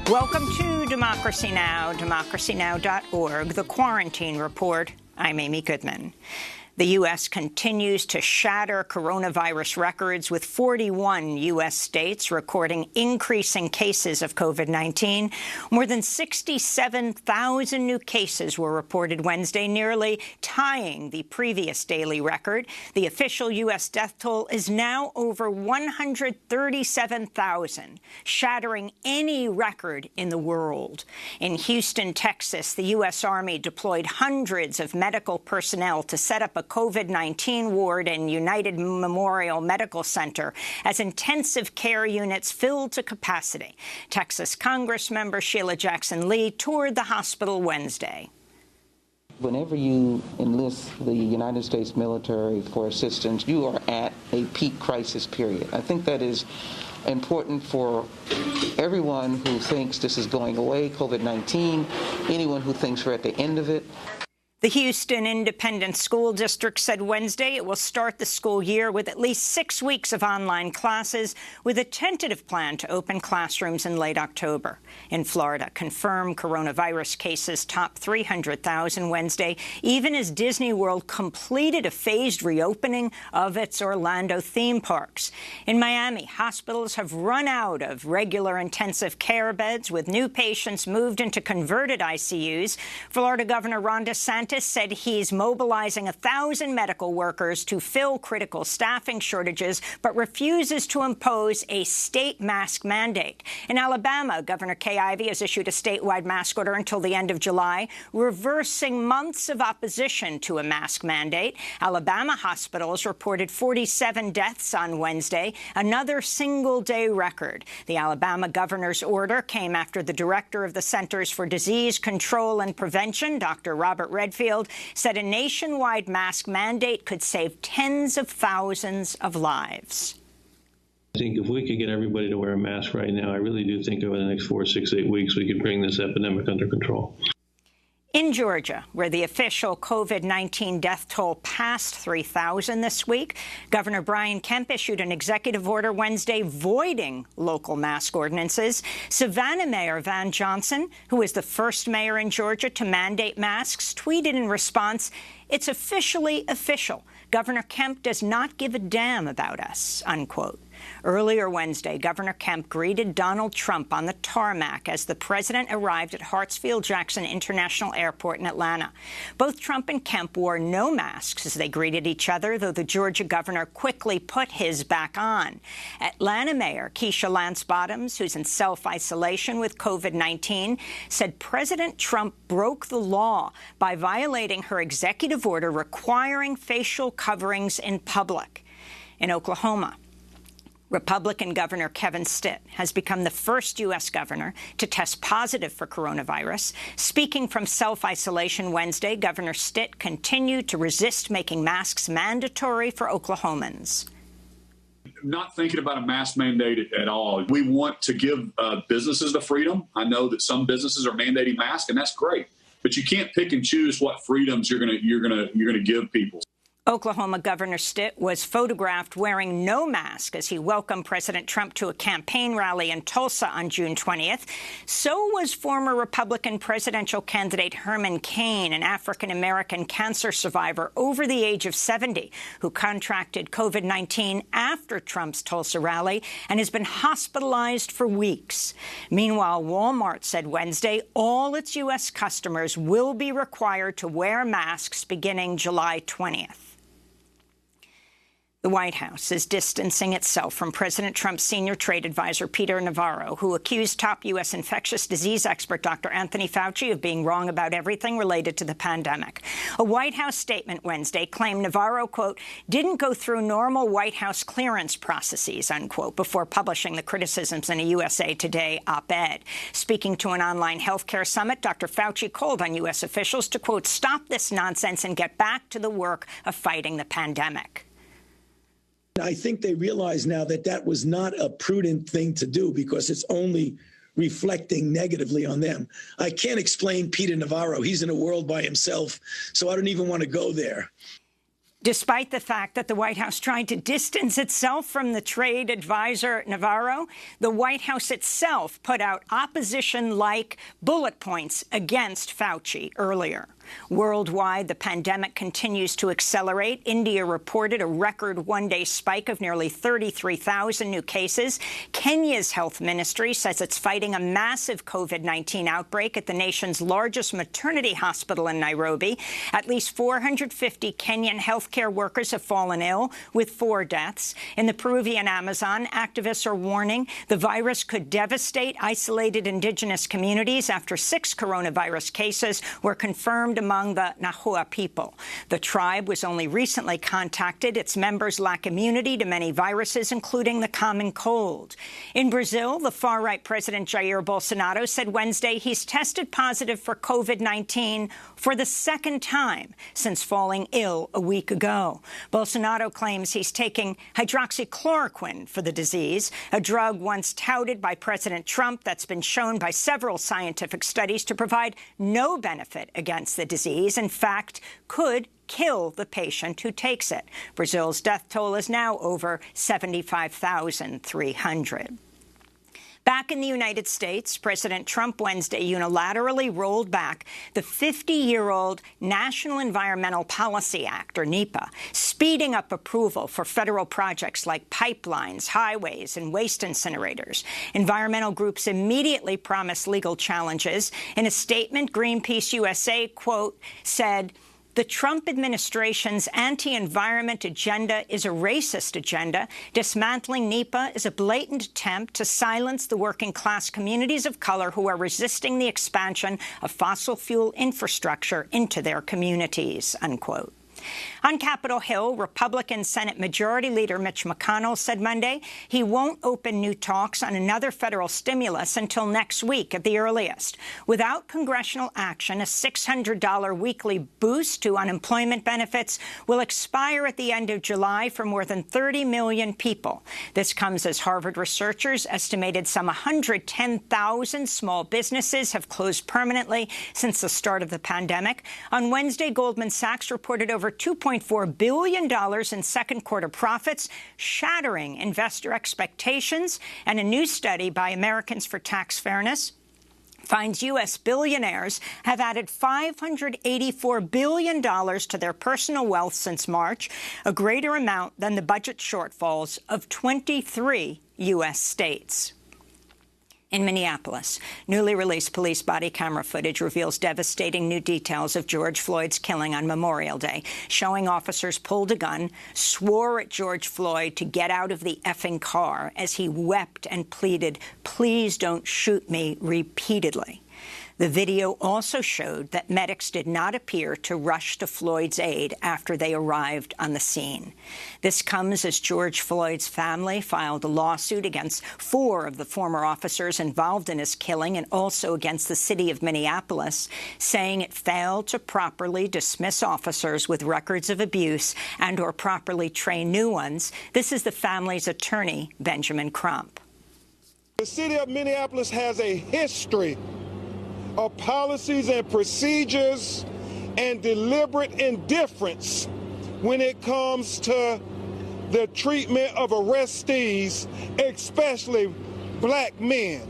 Welcome to Democracy Now!, democracynow.org, the Quarantine Report. I'm Amy Goodman. The U.S. continues to shatter coronavirus records, with 41 U.S. states recording increasing cases of COVID-19. More than 67,000 new cases were reported Wednesday, nearly tying the previous daily record. The official U.S. death toll is now over 137,000, shattering any record in the world. In Houston, Texas, the U.S. Army deployed hundreds of medical personnel to set up a COVID-19 ward in United Memorial Medical Center as intensive care units filled to capacity. Texas Congressmember Sheila Jackson Lee toured the hospital Wednesday. Whenever you enlist the United States military for assistance, you are at a peak crisis period. I think that is important for everyone who thinks this is going away, COVID-19, anyone who thinks we're at the end of it. The Houston Independent School District said Wednesday it will start the school year with at least 6 weeks of online classes, with a tentative plan to open classrooms in late October. In Florida, confirmed coronavirus cases topped 300,000 Wednesday, even as Disney World completed a phased reopening of its Orlando theme parks. In Miami, hospitals have run out of regular intensive care beds, with new patients moved into converted ICUs. Florida Governor Ron DeSantis said he's mobilizing 1,000 medical workers to fill critical staffing shortages, but refuses to impose a state mask mandate. In Alabama, Governor Kay Ivey has issued a statewide mask order until the end of July, reversing months of opposition to a mask mandate. Alabama hospitals reported 47 deaths on Wednesday, another single-day record. The Alabama governor's order came after the director of the Centers for Disease Control and Prevention, Dr. Robert Redfield, said a nationwide mask mandate could save tens of thousands of lives. I think if we could get everybody to wear a mask right now, I really do think over the next 4, 6, 8 weeks we could bring this epidemic under control. In Georgia, where the official COVID-19 death toll passed 3,000 this week, Governor Brian Kemp issued an executive order Wednesday voiding local mask ordinances. Savannah Mayor Van Johnson, who is the first mayor in Georgia to mandate masks, tweeted in response, "It's officially official. Governor Kemp does not give a damn about us," unquote. Earlier Wednesday, Governor Kemp greeted Donald Trump on the tarmac as the president arrived at Hartsfield-Jackson International Airport in Atlanta. Both Trump and Kemp wore no masks as they greeted each other, though the Georgia governor quickly put his back on. Atlanta Mayor Keisha Lance Bottoms, who's in self-isolation with COVID-19, said President Trump broke the law by violating her executive order requiring facial coverings in public. In Oklahoma, Republican Governor Kevin Stitt has become the first U.S. governor to test positive for coronavirus. Speaking from self-isolation Wednesday, Governor Stitt continued to resist making masks mandatory for Oklahomans. Not thinking about a mask mandate at all. We want to give businesses the freedom. I know that some businesses are mandating masks, and that's great. But you can't pick and choose what freedoms you're gonna give people. Oklahoma Governor Stitt was photographed wearing no mask as he welcomed President Trump to a campaign rally in Tulsa on June 20th. So was former Republican presidential candidate Herman Cain, an African-American cancer survivor over the age of 70 who contracted COVID-19 after Trump's Tulsa rally and has been hospitalized for weeks. Meanwhile, Walmart said Wednesday all its U.S. customers will be required to wear masks beginning July 20th. The White House is distancing itself from President Trump's senior trade advisor, Peter Navarro, who accused top U.S. infectious disease expert Dr. Anthony Fauci of being wrong about everything related to the pandemic. A White House statement Wednesday claimed Navarro, quote, didn't go through normal White House clearance processes, unquote, before publishing the criticisms in a USA Today op-ed. Speaking to an online healthcare summit, Dr. Fauci called on U.S. officials to, quote, stop this nonsense and get back to the work of fighting the pandemic. I think they realize now that that was not a prudent thing to do because it's only reflecting negatively on them. I can't explain Peter Navarro. He's in a world by himself, so I don't even want to go there. Despite the fact that the White House tried to distance itself from the trade advisor Navarro, the White House itself put out opposition-like bullet points against Fauci earlier. Worldwide, the pandemic continues to accelerate. India reported a record one-day spike of nearly 33,000 new cases. Kenya's health ministry says it's fighting a massive COVID-19 outbreak at the nation's largest maternity hospital in Nairobi. At least 450 Kenyan healthcare workers have fallen ill, with 4 deaths. In the Peruvian Amazon, activists are warning the virus could devastate isolated indigenous communities after 6 coronavirus cases were confirmed among the Nahua people. The tribe was only recently contacted. Its members lack immunity to many viruses, including the common cold. In Brazil, the far-right President Jair Bolsonaro said Wednesday he's tested positive for COVID-19 for the 2nd time since falling ill a week ago. Bolsonaro claims he's taking hydroxychloroquine for the disease, a drug once touted by President Trump that's been shown by several scientific studies to provide no benefit against the disease. In fact, could kill the patient who takes it. Brazil's death toll is now over 75,300. Back in the United States, President Trump Wednesday unilaterally rolled back the 50-year-old National Environmental Policy Act, or NEPA, speeding up approval for federal projects like pipelines, highways, and waste incinerators. Environmental groups immediately promised legal challenges. In a statement, Greenpeace USA, quote, said, "The Trump administration's anti-environment agenda is a racist agenda. Dismantling NEPA is a blatant attempt to silence the working-class communities of color who are resisting the expansion of fossil fuel infrastructure into their communities," unquote. On Capitol Hill, Republican Senate Majority Leader Mitch McConnell said Monday he won't open new talks on another federal stimulus until next week at the earliest. Without congressional action, a $600 weekly boost to unemployment benefits will expire at the end of July for more than 30 million people. This comes as Harvard researchers estimated some 110,000 small businesses have closed permanently since the start of the pandemic. On Wednesday, Goldman Sachs reported over $2.4 billion in second-quarter profits, shattering investor expectations. And a new study by Americans for Tax Fairness finds U.S. billionaires have added $584 billion to their personal wealth since March, a greater amount than the budget shortfalls of 23 U.S. states. In Minneapolis, newly released police body camera footage reveals devastating new details of George Floyd's killing on Memorial Day, showing officers pulled a gun, swore at George Floyd to get out of the effing car as he wept and pleaded, "Please don't shoot me," repeatedly. The video also showed that medics did not appear to rush to Floyd's aid after they arrived on the scene. This comes as George Floyd's family filed a lawsuit against 4 of the former officers involved in his killing and also against the city of Minneapolis, saying it failed to properly dismiss officers with records of abuse and or properly train new ones. This is the family's attorney, Benjamin Crump. The city of Minneapolis has a history of policies and procedures and deliberate indifference when it comes to the treatment of arrestees, especially black men.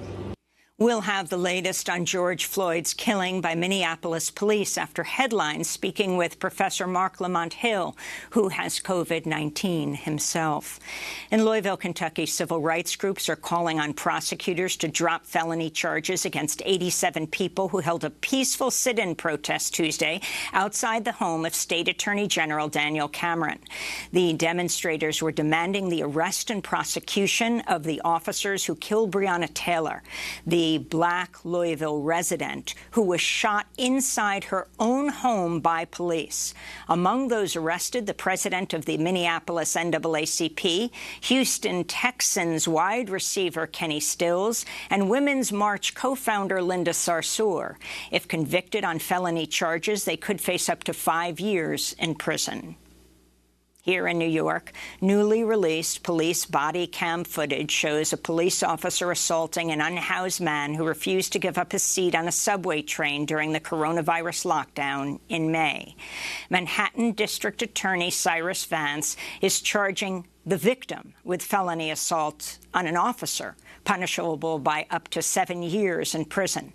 We'll have the latest on George Floyd's killing by Minneapolis police after headlines, speaking with Professor Mark Lamont Hill, who has COVID-19 himself. In Louisville, Kentucky, civil rights groups are calling on prosecutors to drop felony charges against 87 people who held a peaceful sit-in protest Tuesday outside the home of State Attorney General Daniel Cameron. The demonstrators were demanding the arrest and prosecution of the officers who killed Breonna Taylor, the black Louisville resident who was shot inside her own home by police. Among those arrested, the president of the Minneapolis NAACP, Houston Texans wide receiver Kenny Stills, and Women's March co-founder Linda Sarsour. If convicted on felony charges, they could face up to 5 years in prison. Here in New York, newly released police body cam footage shows a police officer assaulting an unhoused man who refused to give up his seat on a subway train during the coronavirus lockdown in May. Manhattan District Attorney Cyrus Vance is charging the victim with felony assault on an officer, punishable by up to 7 years in prison.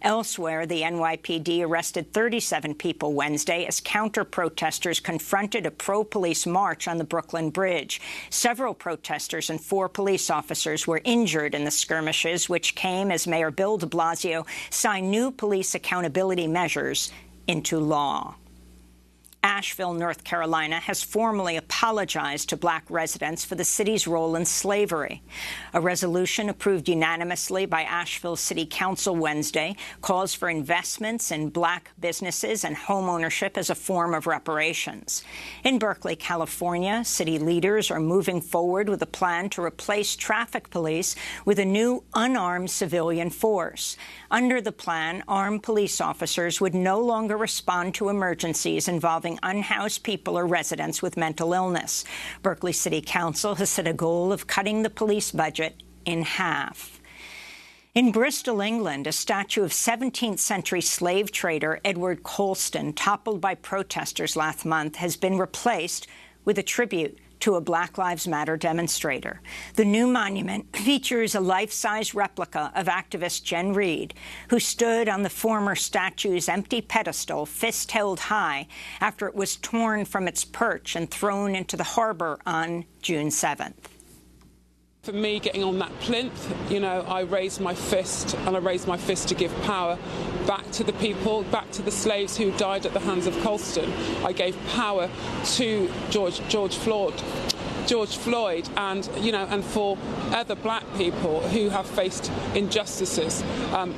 Elsewhere, the NYPD arrested 37 people Wednesday as counter-protesters confronted a pro-police march on the Brooklyn Bridge. Several protesters and 4 police officers were injured in the skirmishes, which came as Mayor Bill de Blasio signed new police accountability measures into law. Asheville, North Carolina, has formally apologized to black residents for the city's role in slavery. A resolution approved unanimously by Asheville City Council Wednesday calls for investments in black businesses and home ownership as a form of reparations. In Berkeley, California, city leaders are moving forward with a plan to replace traffic police with a new unarmed civilian force. Under the plan, armed police officers would no longer respond to emergencies involving unhoused people or residents with mental illness. Berkeley City Council has set a goal of cutting the police budget in half. In Bristol, England, a statue of 17th-century slave trader Edward Colston, toppled by protesters last month, has been replaced with a tribute to a Black Lives Matter demonstrator. The new monument features a life-size replica of activist Jen Reed, who stood on the former statue's empty pedestal, fist held high, after it was torn from its perch and thrown into the harbor on June 7th. For me, getting on that plinth, I raised my fist, and I raised my fist to give power back to the people, back to the slaves who died at the hands of Colston. I gave power to George Floyd, and for other black people who have faced injustices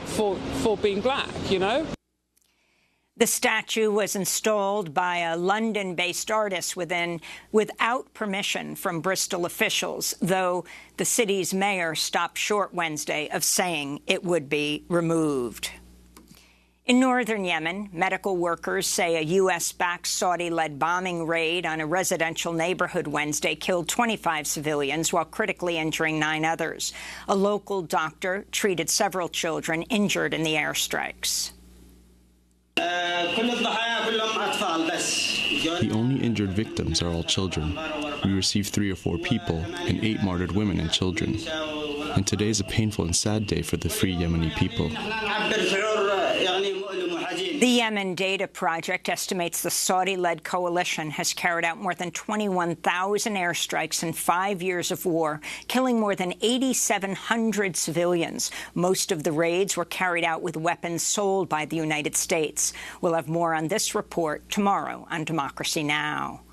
for being black. The statue was installed by a London-based artist without permission from Bristol officials, though the city's mayor stopped short Wednesday of saying it would be removed. In northern Yemen, medical workers say a U.S.-backed Saudi-led bombing raid on a residential neighborhood Wednesday killed 25 civilians while critically injuring 9 others. A local doctor treated several children injured in the airstrikes. The only injured victims are all children. We received 3 or 4 people and 8 martyred women and children. And today is a painful and sad day for the free Yemeni people. The Yemen Data Project estimates the Saudi-led coalition has carried out more than 21,000 airstrikes in 5 years of war, killing more than 8,700 civilians. Most of the raids were carried out with weapons sold by the United States. We'll have more on this report tomorrow on Democracy Now!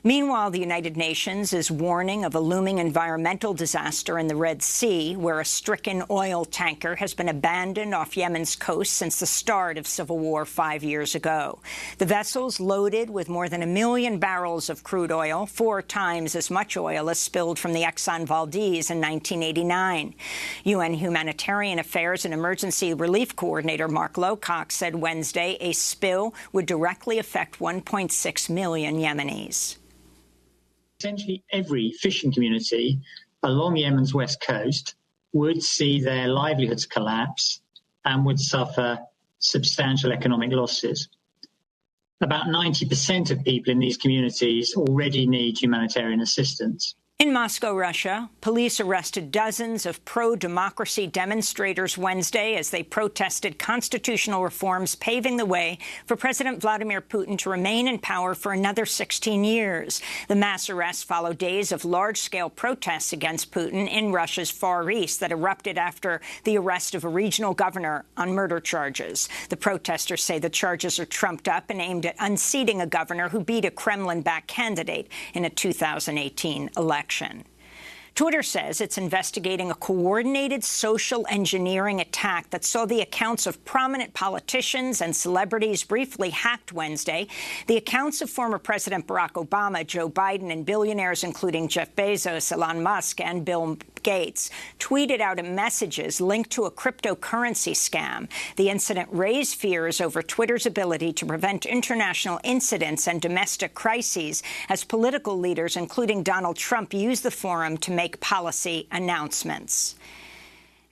Meanwhile, the United Nations is warning of a looming environmental disaster in the Red Sea, where a stricken oil tanker has been abandoned off Yemen's coast since the start of civil war 5 years ago. The vessel's loaded with more than 1 million barrels of crude oil, 4 times as much oil as spilled from the Exxon Valdez in 1989. UN Humanitarian Affairs and Emergency Relief Coordinator Mark Lowcock said Wednesday a spill would directly affect 1.6 million Yemenis. Essentially every fishing community along Yemen's west coast would see their livelihoods collapse and would suffer substantial economic losses. About 90% of people in these communities already need humanitarian assistance. In Moscow, Russia, police arrested dozens of pro-democracy demonstrators Wednesday as they protested constitutional reforms paving the way for President Vladimir Putin to remain in power for another 16 years. The mass arrests follow days of large-scale protests against Putin in Russia's Far East that erupted after the arrest of a regional governor on murder charges. The protesters say the charges are trumped up and aimed at unseating a governor who beat a Kremlin-backed candidate in a 2018 election. Twitter says it's investigating a coordinated social engineering attack that saw the accounts of prominent politicians and celebrities briefly hacked Wednesday. The accounts of former President Barack Obama, Joe Biden, and billionaires including Jeff Bezos, Elon Musk, and Bill Gates, tweeted out messages linked to a cryptocurrency scam. The incident raised fears over Twitter's ability to prevent international incidents and domestic crises as political leaders, including Donald Trump, use the forum to make policy announcements.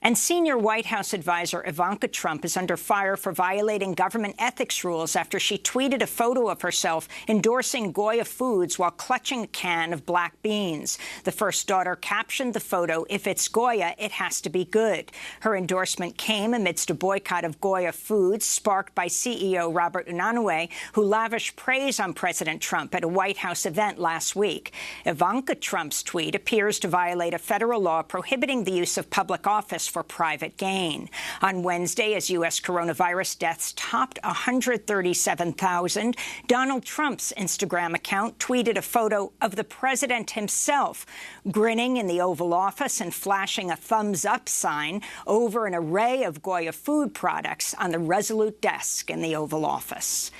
And senior White House advisor Ivanka Trump is under fire for violating government ethics rules after she tweeted a photo of herself endorsing Goya Foods while clutching a can of black beans. The first daughter captioned the photo, "If it's Goya, it has to be good." Her endorsement came amidst a boycott of Goya Foods sparked by CEO Robert Unanue, who lavished praise on President Trump at a White House event last week. Ivanka Trump's tweet appears to violate a federal law prohibiting the use of public office for private gain. On Wednesday, as U.S. coronavirus deaths topped 137,000, Donald Trump's Instagram account tweeted a photo of the president himself, grinning in the Oval Office and flashing a thumbs-up sign over an array of Goya food products on the Resolute desk in the Oval Office.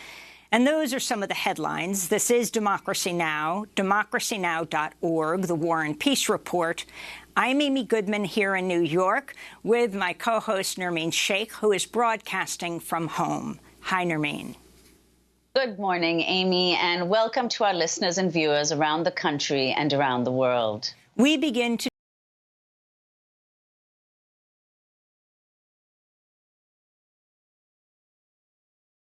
And those are some of the headlines. This is Democracy Now!, democracynow.org, The War and Peace Report. I'm Amy Goodman here in New York with my co-host Nermeen Sheikh, who is broadcasting from home. Hi, Nermeen. Good morning, Amy, and welcome to our listeners and viewers around the country and around the world. We begin to